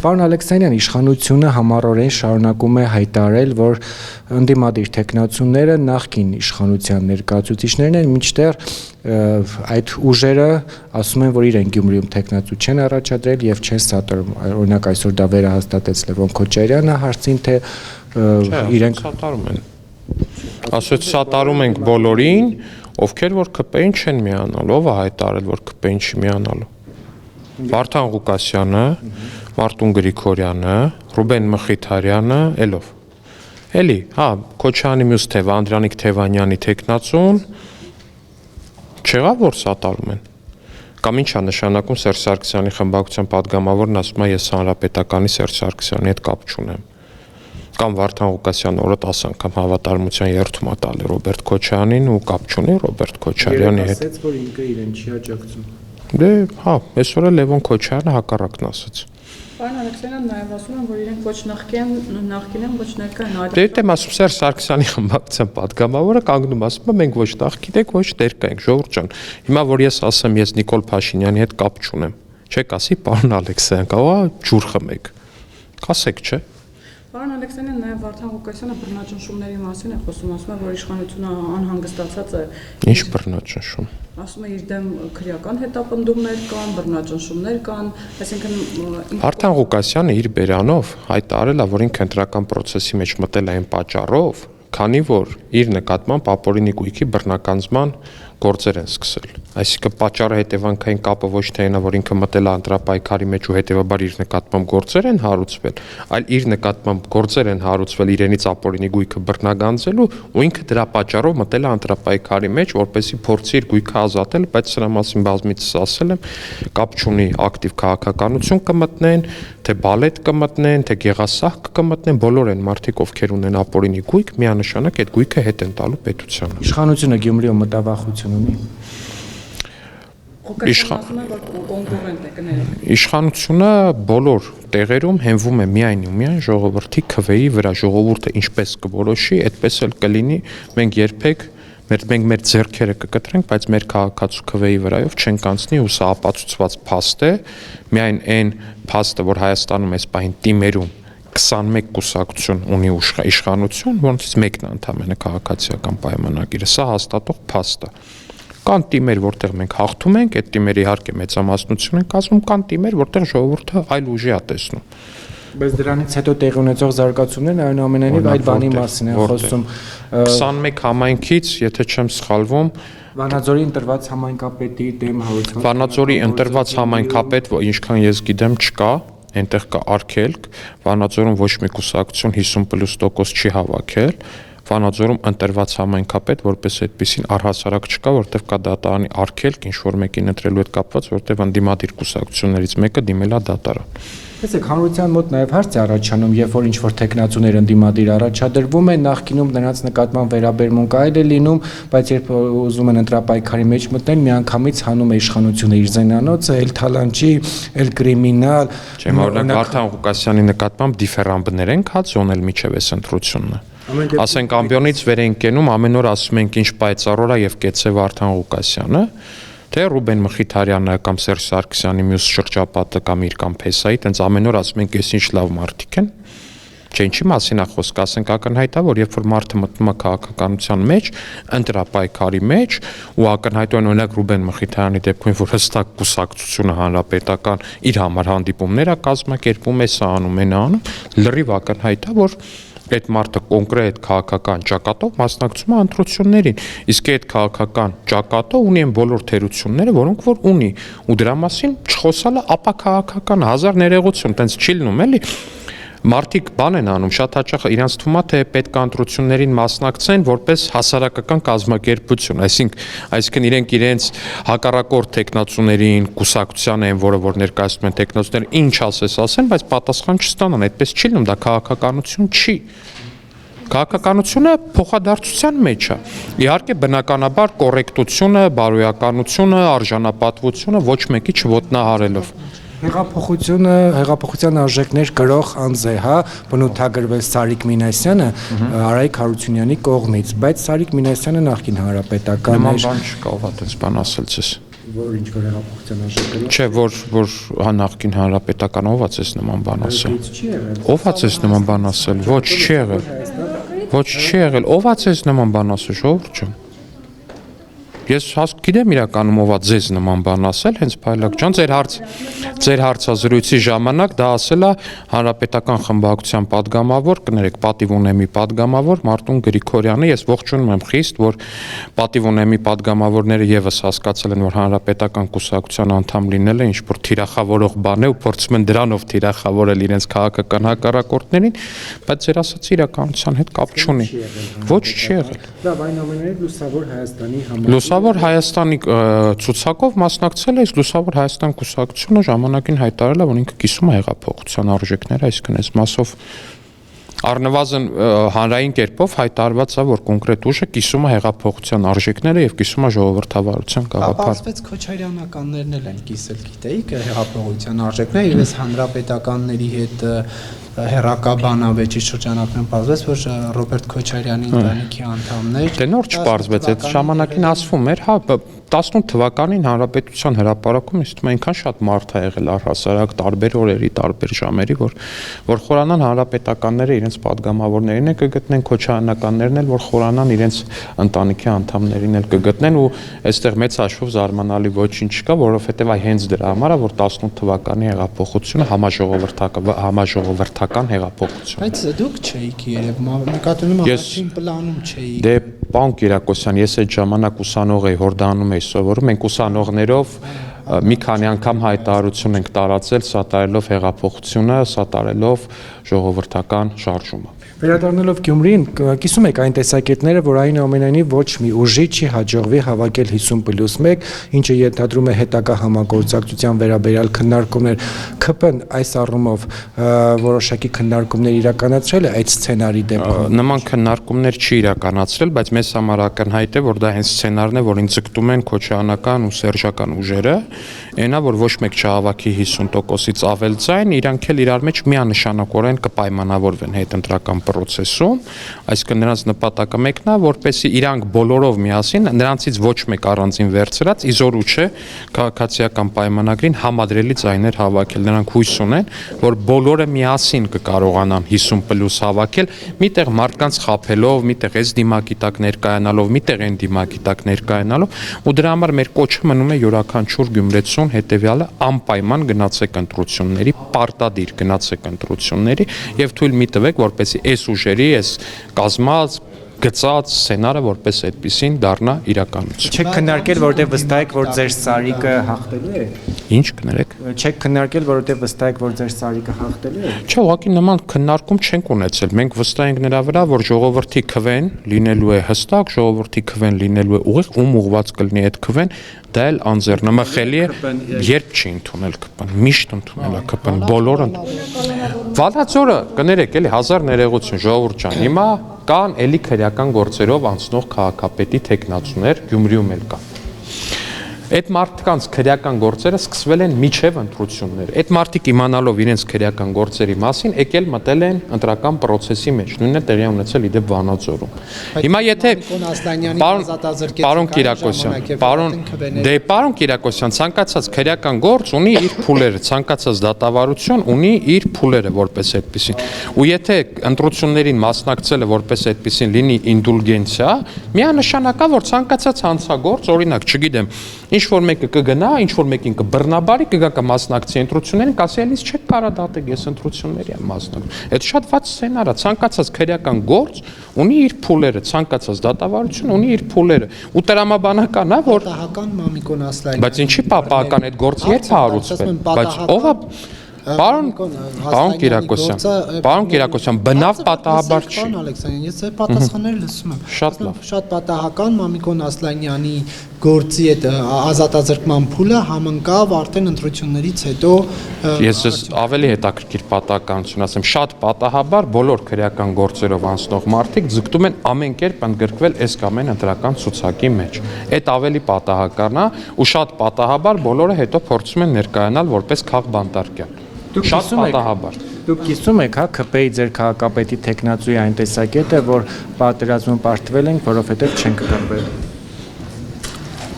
Պարոն Ալեքսանյան, իշխանությունը համառորեն շարունակում է հայտարարել, որ ընդդիմադիր թեկնածուները նախկին իշխանության ներկայացուցիչներն են, մինչդեռ այդ ուժերը ասում են, որ իրենք Գյումրիում թեկնածու չեն առաջադրել եւ չեն սատարում, օրինակ այսօր դա վերահաստատեց Լևոն Քոչարյանը հարցին, թե իրենք սատարում են։ Ասած սատարում ենք բոլորին, ովքեր որ ԿՊ-ին չեն միանալու, ով է հայտարարել, որ ԿՊ-ին չի միանալու։ Վարդան Ղուկասյանը, Մարտուն Գրիգորյանը, Ռուբեն Մխիթարյանը, ելով։ Էլի, հա, Քոչյանի մյուս թեվը, Անդրանիկ Թևանյանի թեկնածուն չեղավ, որ սատարում են։ Կամ ինչ է նշանակում Սերժ Սարգսյանի խմբակցության падգամավորն ասում է ես Հանրապետականի Սերժ Սարգսյանի հետ կապ չունեմ։ Կամ Վարդան Ղուկասյանը օրը 10 անգամ հավատարմության երթում է տալի Ռոբերտ Քոչարյանին ու կապ չունի Ռոբերտ Քոչարյանի հետ։ Ասաց, որ ինքը իրեն չի աջակցում։ Դե, հա, այսօր Լևոն Քոչարյանը հակառակն ասաց։ Պարոն Ալեքսանյան, նաև ասում են, որ իրենք ոչ նախկին են, ոչ ներկա են։ Դե դեմ ասում Սերժ Սարգսյանի խմբակցության падգամավորը կանգնում ասում է մենք ոչ նախկին ենք, ոչ ներկա ենք, ժողովուրդ ջան։ Հիմա որ ես ասեմ ես Նիկոլ Փաշինյանի հետ կապ չունեմ, չեք ասի պարոն Ալեքսանյան, կարող է ջուր խմեք։ Կասեք, չէ։ Պարոն Ալեքսանյան, նաև Վարդան Ղուկասյանը բռնաճնշումների մասին է խոսում, ասում է, որ իշխանությունը անհանգստացած է։ Ինչ բռնաճնշում։ Ասում է իր դեմ քրեական հետապնդումներ կան, բռնաճնշումներ կան, այսինքն Վարդան Ղուկասյանը իր բերանով հայտարարել է, որ ինքը ընտրական process-ի մեջ մտել է այն պատճառով, քանի որ իր նկատմամբ ապօրինի գույքի բռնականձման գործեր են սկսել։ Այսինքն պատճառը հետևանքային կապը ոչ թե այնա, որ ինքը մտել է ընտրապայքարի մեջ ու հետևաբար իր նկատմամբ գործեր են հարուցվել, այլ իր նկատմամբ գործեր են հարուցվել իրենից ապօրինի գույքը բռնագանձելու ու ինքը դրա պատճառով մտել է ընտրապայքարի մեջ, որպեսզի փորձի իր գույքը ազատել, բայց սրա մասին բազմիցս ասել եմ, կապ չունի ակտիվ քաղաքականություն կմտնեն, թե բալետ կմտնեն, թե գեղասահ կմտնեն, բոլոր են մարդիկ, ովքեր ունեն ապօրինի գույք, միանշանակ այդ գույքը հետ են տալու պետությանը։ Իշխանությունը Գյումրիում մտավախություն ունի։ Իշխանությունը բոլոր տեղերում հենվում է միայն ու միայն ժողովրդի քվեի վրա, ժողովուրդը ինչպես կորոշի, այդպես էլ կլինի, մենք երբեք մենք մեր ձեռքերը կկտրենք, բայց մեր քաղաքացու քվեի վրայով չենք անցնի ու սա ապացուցված փաստ է, միայն այն փաստը, որ Հայաստանում այս պահին տիմերում 21 կուսակցություն ունի իշխանություն, որոնցից մեկն է ընդամենը քաղաքացիական պայմանագիրը, սա հաստատող փաստ է։ Կան տիմեր, որտեղ մենք հաղթում ենք, այդ տիմերը իհարկե մեծամասնություն են կազմում, կան տիմեր, որտեղ ժողովուրդը այլ ուժի է տեսնում։ Բայց դրանից հետո տեղի ունեցող զարգացումներն այնուամենայնիվ այդ բանի մասին են խոսում։ 21 համայնքից, եթե չեմ սխալվում, Վանաձորի ընտրված համայնքապետի դեմ հարուցված։ Վանաձորի ընտրված համայնքապետ, ինչքան ես գիտեմ, չկա, այնտեղ կա արգելք, Վանաձորում ոչ մի կուսակցություն 50+% չի հավաքել։ Վանաձորում ընտրված համայնքապետ որպես այդպեսին առհասարակ չկա, որտեղ կա դատարանի արգելք, ինչ որ մեկին ընտրելու հետ կապված, որտեղ ընդդիմադիր կուսակցություններից մեկը դիմել է դատարան։ Տեսեք, հանրության մոտ նաև հարց է առաջանում, երբ որ ինչ-որ տեխնացուներ ընդդիմադիր առաջադրվում են, նախկինում նրանց նկատմամբ վերաբերմունք այլ է լինում, բայց երբ ուզում են ընտրապայքարի մեջ մտնել, միանգամից հանում է իշխանությունը իր զենանոցը, էլ թալանչի, էլ կրիմինալ։ Չէ, օրինակ Վարդան Ղուկասյանի նկատմամբ դիֆերանբներ են հացոնել միջև այս ընտրությունը։ Ասենք ամբիոնից վեր են կենում, ամեն օր ասում ենք ինչ պայծառ օր է եւ կեցե Վարդան Ղուկասյանը, թե Ռուբեն Մխիթարյանը կամ Սերժ Սարգսյանի մյուս շրջապատը կամ իր կամ Փեսայի, տենց ամեն օր ասում ենք ես ինչ լավ մարդիկ են։ Չէ, ինչի մասին է խոսքը, ասենք ակնհայտ է, որ երբ որ մարդը մտնում է քաղաքականության մեջ, ընտրապայքարի մեջ, ու ակնհայտ է օրինակ Ռուբեն Մխիթարյանի դեպքում, որ հստակ կուսակցությունը հանրապետական իր համար հանդիպումներ է կազմակերպում, է սա անում, այն անում, լրիվ ակնհայտ է, որ այդ մարդը կոնկրետ քաղաքական ճակատով մասնակցում է ընտրություններին, իսկ այդ քաղաքական ճակատը ունի այն բոլոր թերությունները, որոնք որ ունի, ու դրա մասին չխոսալը ապա քաղաքական հազար ներողություն, տենց չի լինում, էլի։ Մարդիկ բան են անում, շատ հաճախ իրանց թվում է թե պետք է ընտրություններին մասնակցեն որպես հասարակական կազմակերպություն, այսինքն իրենք իրենց հակառակորդ տեխնացուներին, կուսակցությանը են, որ ներկայացնում են տեխնացուները, ինչ ասես ասեն, բայց պատասխան չստանան, այդպես չի լինում, դա քաղաքականություն չի։ Քաղաքականությունը փոխադարձության մեջ է։ Իհարկե բնականաբար կոռեկտությունը, բարոյականությունը, արժանապատվությունը ոչ մեկի չոտնահարելով։ Հեղափոխության արժեքներ գրող անձ է, հա, բնութագրվել Սարիկ Մինասյանը Արայիկ Հարությունյանի կողմից, բայց Սարիկ Մինասյանը նախկին հանրապետական էր։ Նման բան չկա, ով այդպես բան ասել ցես։ որ ինչ որ հեղափոխության արժեքների։ Չէ, որ նախկին հանրապետական ով է ցես նման բան ասել։ Չի եղել։ Ով է ցես նման բան ասել։ Ոչ, չի եղել։ Ոչ, չի եղել։ Ով է ցես նման բան ասել, ժողովուրդ ջան։ Ես գիտեմ իրականում ով է ձեզ նման բան ասել, հենց Փայլակ ջան, ձեր հարցազրույցի ժամանակ դա ասել է հանրապետական խմբակցության падգամավոր, կներեք, պատիվ ունեմի падգամավոր Մարտուն Գրիգորյանը, ես ողջունում եմ խիստ, որ պատիվ ունեմի падգամավորները եւս հասկացել են, որ հանրապետական կուսակցության անդամ լինելը ինչ որ թիրախավորող բան է ու փորձում են դրանով թիրախավորել իրենց քաղաքական հակառակորդներին, բայց ձեր ասած իրականության հետ կապ չունի։ Ոչ, չի եղել։ Լավ, այնուամենայնիվ լուսավոր Հայաստանի համար Լուսավոր Հայաստանի ցուցակով մասնակցել է, իսկ Լուսավոր Հայաստան կուսակցությունը ժամանակին հայտարարել է, որ ինքը կիսում է հեղափոխության արժեքները, այսինքն այս մասով առնվազն հանրային կերպով հայտարարված է, որ կոնկրետ ուժը կիսում է հեղափոխության արժեքները եւ կիսում է ժողովրդավարության գաղափար։ Պարզվեց Քոչարյանականներն էլ են կիսել, գիտեիք, հեղափոխության արժեքները, եւ այս հանրապետականների հետ հերակաբանավեճի շրջանակներում պարզվեց, որ Ռոբերտ Քոչարյանի ընտանիքի անդամներ Դե նոր չպարզվեց, այդ ժամանակին ասվում էր, հա 18 թվականին հանրապետության հրապարակում ինձ թվում է այնքան շատ մարդ ա եղել առհասարակ տարբեր օրերի, տարբեր ժամերի, որ խորանան հանրապետականները իրենց падգամավորներին էլ կգտնեն, Քոչարյանականներն էլ որ խորանան իրենց ընտանիքի անդամներին էլ կգտնեն ու այստեղ մեծ հաշվով զարմանալի ոչինչ չկա, որովհետև այ հենց դրա համար է, որ 18 թվականի հեղափոխությունը համաժողովրդական հեղափոխություն։ Բայց դուք չէիք երև, նկատում եմ առաջին պլանում չէիք։ Դե պարոն Կիրակոսյան, ես այդ ժամանակ ուսանող էի, Հորդանում էի սովորում, մենք ուսանողներով մի քանի անգամ հայտարարություն ենք տարածել, սատարելով հեղափոխությունը, սատարելով ժողովրդական շարժումը։ Վերադառնալով Գյումրիին, կիսում եք այն տեսակետները, որ այնուամենայնիվ ոչ մի ուժի չի հաջողվի հավաքել 50+1, ինչը ենթադրում է հետագա համագործակցության վերաբերյալ քննարկումներ։ ՔՊ-ն այս առումով որոշակի քննարկումներ իրականացրել է այդ սցենարի դեպքում։ Նման քննարկումներ չի իրականացրել, բայց մեզ համար ակնհայտ է, որ դա հենց սցենարն է, որին ձգտում են քոչայանական ու սերժական ուժերը, այնա որ ոչ մեկ չհավաքի 50%-ից ավել ձայն, իրանք էլ իրար մեջ միանշանակորեն կպայմանավորվեն հետընտրական process-ում, այսինքն նրանց նպատակը մեկն է, որպեսզի իրանք բոլորով միասին, նրանցից ոչ մեկ առանձին վերցրած, իզորու չէ քաղաքացիական պայմանագրին համադրելի ձայներ հավաքել։ Նրանք հույս ունեն, որ բոլորը միասին կկարողանան 50+ հավաքել, միտեղ մարդկանց խաբելով, միտեղ այս դիմակի տակ ներկայանալով, միտեղ այն դիմակի տակ ներկայանալով, ու դրա համար մեր կոչը մնում է յուրաքանչյուր գյումրեցուն հետեւյալը անպայման գնացեք ընտրությունների, պարտադիր գնացեք ընտրությունների եւ թույլ մի տվեք, որպեսզի այս ուժերի, այս կազմած գծած սցենարը որպես այդպեսին դառնա իրականություն։ Չեք քննարկել, որովհետև վստահ եք, որ ձեր սարիկը հաղթելու է։ Ինչ կներեք։ Չեք քննարկել, որովհետև վստահ եք, որ ձեր սարիկը հաղթելու է։ Չէ, ուղղակի նման քննարկում չենք ունեցել։ Մենք վստահ ենք նրա վրա, որ ժողովրդի քվեն լինելու է հստակ, ժողովրդի քվեն լինելու է ուղիղ, ում ուղված կլինի այդ քվեն, դա էլ անձեռնմխելի է, երբ չի ընդունել ԿՊ-ն, միշտ ընդունել է ԿՊ-ն, բոլորը։ Վալաձորը, կներեք, էլի 1000 ներողություն, ժողովուրդ ջան, հիմա կան էլի քրեական գործերով անցնող քաղաքապետի տեխնացուներ, Գյումրիում էլ կան։ Այդ մարդկանց քրեական գործերը սկսվել են միջև ընտրություններ։ Այդ մարդիկ իմանալով իրենց քրեական գործերի մասին, եկել մտել են ընտրական process-ի մեջ, նույնն է տեղի ունեցել իդեպ Վանաձորում։ Հիմա եթե պարոն Կիրակոսյան, պարոն Կիրակոսյան, ցանկացած քրեական գործ ունի իր փուլերը, ցանկացած դատավարություն ունի իր փուլերը որպես այդպեսին։ Ու եթե ընտրություններին մասնակցելը որպես այդպեսին լինի ինդուլգենցիա, միանշանակ է, որ ցանկացած հանցագործ, օրինակ, չգիտեմ, ինչ որ մեկը կգնա, ինչ որ մեկին կբռնաբարի, կգա կմասնակցի ընտրություններին, կասի ելից չեք կարա դատեք, ես ընտրությունների եմ մասնակցում։ Այդ շատ վատ սցենար է, ցանկացած քրեական գործ ունի իր փուլերը, ցանկացած դատավարություն ունի իր փուլերը։ Ու տրամաբանական է, որ պատահական Մամիկոն Ասլանյանը։ Բայց ինչի պատահական այդ գործը երբ է հարուցվել։ Բայց ով է Պարոն Կիրակոսյան, բնավ պատահաբար չի։ Պարոն Ալեքսանյան, ես ձեր պատասխանները լսում եմ։ Շատ լավ։ Շատ պատահական Մամիկոն Ասլանյանի գործի այդ ազատազրկման փուլը համընկավ արդեն ընտրություններից հետո։ Ես ավելի հետաքրքիր պատահականություն ասեմ, շատ պատահաբար բոլոր քրեական գործերով անցնող մարդիկ ձգտում են ամեն կերպ ընդգրկվել այս կամ այն ընտրական ցուցակի մեջ։ Այդ ավելի պատահական է ու շատ պատահաբար բոլորը հետո փորձում են ներկայանալ որպես քաղբանտարկյալ։ Շատ պատահաբար։ Դուք կիսում եք, հա, ՔՊ-ի ձեր քաղաքապետի տեխնացուի այն տեսակետը, որ պատերազմում պարտվել ենք, որովհետև չենք կռվել։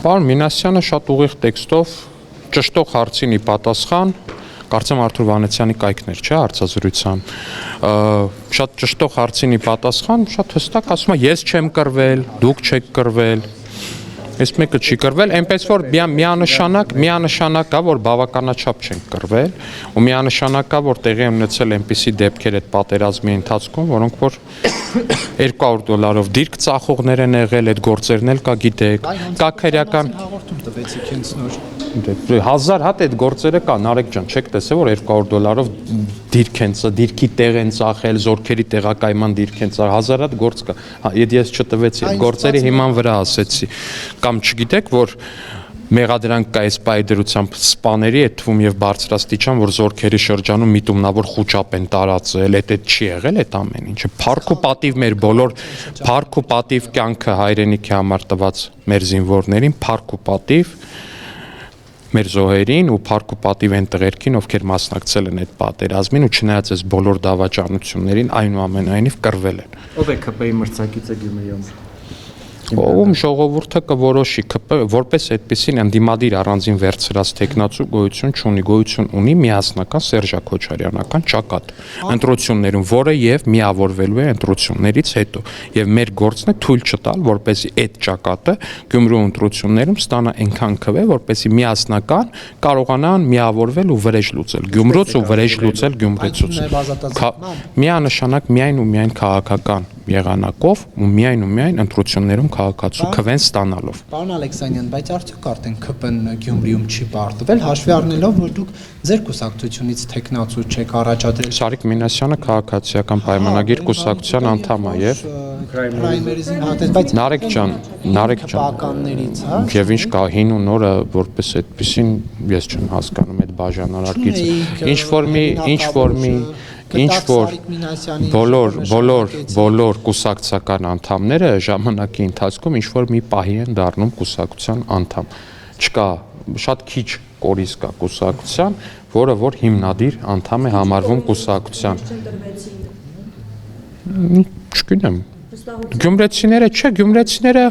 Պարոն Մինասյանը շատ ուղիղ տեքստով ճշտող հարցին ի պատասխան, կարծեմ Արթուր Վանեցյանի կայքն էր, չէ, հարցազրույցան։ Շատ ճշտող հարցին ի պատասխան, շատ հստակ ասում է, ես չեմ կռվել, դուք չեք կռվել։ Այս մեկը չի կռվել, այնպես որ միանշանակ է, որ բավականաչափ չենք կռվել, ու միանշանակ է, որ տեղի են ունեցել այնպիսի դեպքեր այդ պատերազմի ընթացքում, որոնք որ $200 դիրք ծախողներ են եղել, այդ գործերն էլ կա, գիտեք, կա քրեական հաղորդում տվեցիք հենց նոր 1000 հատ այդ գործերը կա, Նարեկ ջան, չեք տեսել, որ $200 դիրքի տեղ են ծախել, զորքերի տեղակայման դիրք են ծախել, 1000 հատ գործ կա։ Ես չտվեցի, այդ գործերի հիման վրա ասեցի։ Կամ չգիտեք, որ մեղադրանք կա այս պայդրությամբ սպաների, այդ թվում եւ բարձրաստիճան, որ զորքերի շրջանում միտումնավոր խոճապ են տարածել, այդ չի եղել այդ ամեն ինչը։ Փառք ու պատիվ մեր բոլոր փառք ու պատիվ կյանքը հայրենիքի համար տված մեր զինվորներին, փառք ու պատիվ մեր զոհերին ու փառք ու պատիվ են տղերքին, ովքեր մասնակցել են այդ պատերազմին ու չնայած այս բոլոր դավաճանություններին այնուամենայնիվ կռվել են։ Ով է ԿՊ-ի մրցակիցը Գյումրիում։ Ում ժողովուրդը կորոշի որպես այդպեսին ընդդիմադիր առանձին վերցրած տեխնացու գոյություն ունի միասնական Սերժա Քոչարյանական ճակատ ընտրություններում, որը եւ միավորվելու է ընտրություններից հետո եւ մեր գործն է թույլ չտալ, որպեսզի այդ ճակատը Գյումրու ընտրություններում ստանա այնքան քվե, որպեսզի միասնական կարողանան միավորվել ու վրեժ լուծել Գյումրուց ու վրեժ լուծել Գյումրեցուց միանշանակ միայն ու միայն քաղաքական եղանակով ու միայն ընտրություններում քաղաքացու քվեն ստանալով։ Պարոն Ալեքսանյան, բայց արդյոք արդեն ԿՊ-ն Գյումրիում չի պարտվել, հաշվի առնելով, որ դուք ձեր կուսակցությունից տեխնացու չեք առաջադրել։ Սարիկ Մինասյանը քաղաքացիական պայմանագիր կուսակցության անդամ է եւ պրայմերիզին հատեց, բայց Նարեկ ջան, բականներից, հա։ Եվ ինչ կա հին ու նորը որպես այդպեսին ես չեմ հասկանում այդ բաժանարակից։ Ինչ որ բոլոր կուսակցական անդամները ժամանակի ընթացքում ինչ որ մի պահի են դառնում կուսակցության անդամ։ Չկա շատ քիչ կորիզ կա կուսակցության, որը որ հիմնադիր անդամ է համարվում կուսակցության։ Չգիտեմ։ Գյումրեցիները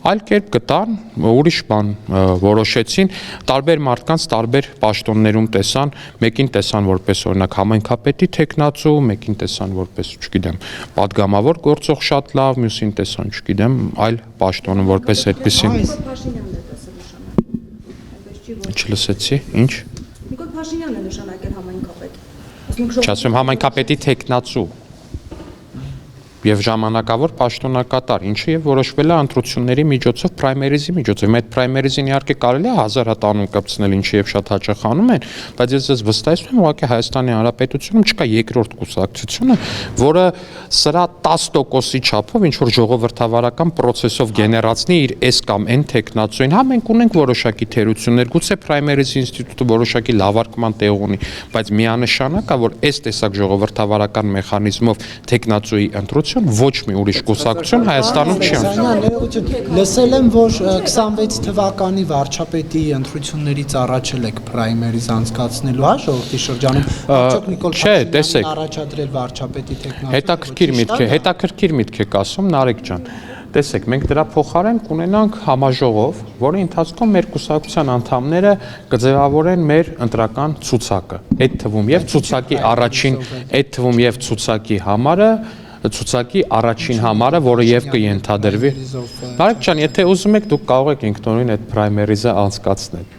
այլ կերպ գտան, ուրիշ բան որոշեցին, տարբեր մարդկանց տարբեր պաշտոններում տեսան, մեկին տեսան որպես օրինակ համայնքապետի տեխնացու, մեկին տեսան որպես, չգիտեմ, падգամավոր գործող շատ լավ, մյուսին տեսան, չգիտեմ, այլ պաշտոնում որպես այդպեսին։ Չլսեցի, ինչ։ Նիկոլ Փաշինյանն է նշանակել համայնքապետ։ Չասեմ համայնքապետի տեխնացու եւ ժամանակավոր պաշտոնակատար, ինչը եւ որոշվել է ընտրությունների միջոցով, պրայմերիզի միջոցով։ Այդ պրայմերիզին իհարկե կարելի է 1000 հատ անուն կպցնել, ինչը եւ շատ հաճախ անում են, բայց ես վստահեցնում եմ, ուղղակի Հայաստանի Հանրապետությունում չկա երկրորդ կուսակցությունը, որը սրա 10%-ի չափով ինչ որ ժողովրդավարական process-ով գեներացնի իր այս կամ այն տեխնացուին։ Հա մենք ունենք որոշակի թերություններ, գուցե պրայմերիզի ինստիտուտը որոշակի լավարկման տեղ ունի, բայց միանշանակ է, որ այս տեսակ ժողովրդավարական մեխանիզմով տեխնացուի ընտրություն ոչ մի ուրիշ կուսակցություն Հայաստանում չի անում։ Լսել եմ, որ 26 թվականի վարչապետի ընտրություններից առաջել եք պրայմերիզ անցկացնելու, հա, ժողովրդի շրջանում։ Արդյոք Նիկոլ Փաշինյանն առաջադրել վարչապետի տեխնացու։ Հետաքրքիր միտք եք ասում, Նարեկ ջան։ Տեսեք, մենք դրա փոխարեն կունենանք համաժողով, որի ընթացքում մեր կուսակցության անդամները կձևավորեն մեր ընտրական ցուցակը։ Այդ թվում եւ ցուցակի համարը ցուցակի առաջին համարը, որը եւ կընդհանրվի։ Նարեկ ջան, եթե ուզում եք, դուք կարող եք ինքնուրույն այդ պրայմերիզը անցկացնել։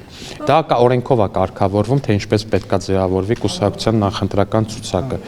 Դա օրենքով է կարգավորվում, թե ինչպես պետք է ձևավորվի կուսակցության նախընտրական ցուցակը։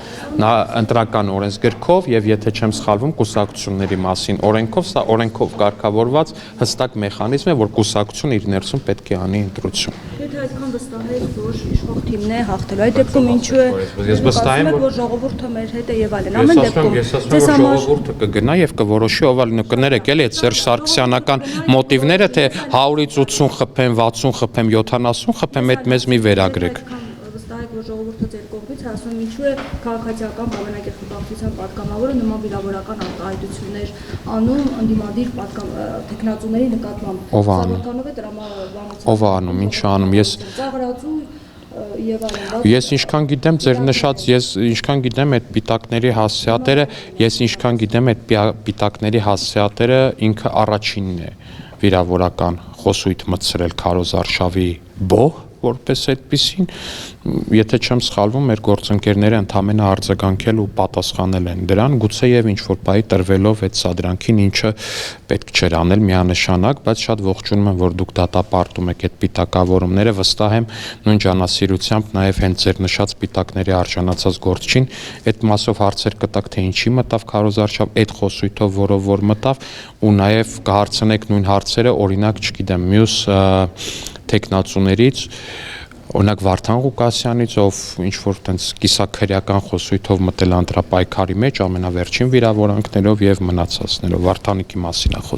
Նա ընտրական օրենսգրքով եւ եթե չեմ սխալվում, կուսակցությունների մասին օրենքով, սա օրենքով կարգավորված հստակ մեխանիզմ է, որ կուսակցությունը իր ներսում պետք է անի ընտրություն։ Եթե այդքան վստահ եք, որ իշխող թիմն է հաղթելու, այդ դեպքում ինչու է։ Ես վստահ եմ, որ ժողովուրդը մեր հետ է եւ այլն։ Ամեն դեպքում ես ասում եմ, որ ժողովուրդը կգնա եւ կորոշի ով ալինը կներեք էլի այդ Սերժ Սարգսյանական մոտիվները, թե 100-ից 80 խփեմ, 60 խփեմ, 70 խփեմ, այդ մեզ մի վերագրեք։ Վստահ եք, որ ժողովուրդը ձեր կողմից է ասում, ինչու է քաղաքացիական բավարարական խմբակցության պատգամավորը նման վիրավորական արտահայտություններ անում ընդդիմադիր տեխնացուների նկատմամբ։ Ով է անում։ Սավականով է տրամաբանության։ Ով է անում, ինչ է անում, Ծաղրացու եւ այլն։ Ես ինչքան գիտեմ, ձեր նշած, ես ինչքան գիտեմ այդ պիտակների հասցեատերը ինքը առաջինն է վիրավորական խոսույթ մտցրել քարոզարշավի բոհ որպես այդպեսին, եթե չեմ սխալվում, մեր գործընկերները ընդամենը արձագանքել ու պատասխանել են դրան, գուցեև ինչ-որ բայի տրվելով այդ սադրանքին, ինչը պետք չէր անել միանշանակ, բայց շատ ողջունում եմ, որ դուք դատապարտում եք այդ պիտակավորումները, վստահ եմ նույն ջանասիրությամբ նաև հենց ձեր նշած պիտակների արժանացած գործչին այդ մասով հարցեր կտակ, թե ինչի մտավ քարոզարշավ, այդ խոսույթով, որով որ մտավ, ու նաև կհարցնեք նույն հարցերը, օրինակ, չգիտեմ, մյուս տեխնացուներից, օրինակ Վարդան Ղուկասյանից, ով ինչ-որ տենց կիսաքրեական խոսույթով մտել անդրապայքարի մեջ ամենավերջին վիրավորանքներով եւ մնացածներով, Վարդանիկի մասին է խոսքը